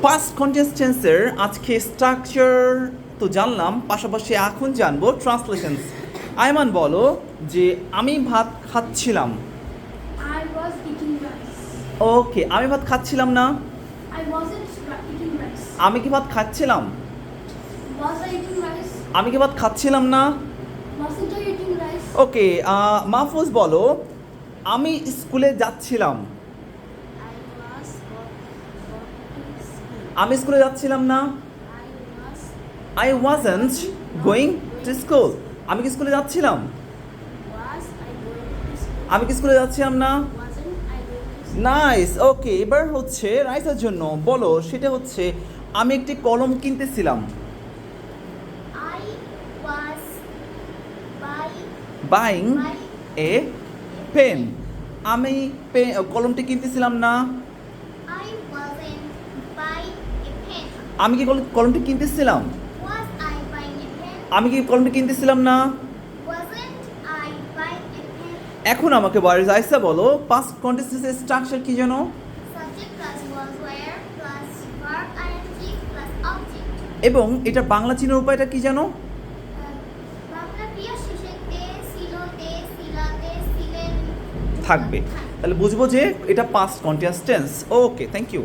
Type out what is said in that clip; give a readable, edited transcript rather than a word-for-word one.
Past continuous টেন্সের আজকে structure তো জানলাম, পাশাপাশি এখন জানবো ট্রান্সলেশনস। আয়মান বলো যে আমি ভাত খাচ্ছিলাম। I was eating rice. ওকে, আমি ভাত খাচ্ছিলাম না। I wasn't eating rice. আমি কি ভাত খাচ্ছিলাম? Was I eating rice? আমি কি ভাত খাচ্ছিলাম না। Wasn't I eating rice? ওকে, মাহফুজ বলো আমি স্কুলে যাচ্ছিলাম। I was going to school. আমি স্কুলে যাচ্ছিলাম না। I I was wasn't going to school. আমি কি স্কুলে যাচ্ছিলাম? was I going to school? আমি কি স্কুলে যাচ্ছিলাম না। Wasn't I going to school? Nice. Okay, এবার হচ্ছে রাইসের জন্য বলো, সেটা হচ্ছে আমি একটি কলম কিনতেছিলাম। I was buying a pen. আমি কলমটি কিনতেছিলাম না। I wasn't buying a pen. আমি কি কলমটি কিনতেছিলাম? Was I buying a pen? আমি কি কলমটি কিনতেছিলাম না। Wasn't I buying a pen? এখন আমাকে রাইসা বলো পাস্ট কন্টিনিউয়াস স্ট্রাকচার কি যেন? Subject plus was where plus verb ing plus object. এবং এটা বাংলা চিহ্নের উপায়টা কি যেন? বাংলা ক্রিয়া শেষে তে ছিল তে ছিলাতে ছিলেন থাকবে। তাহলে বুঝবো যে এটা past continuous tense. Okay, thank you.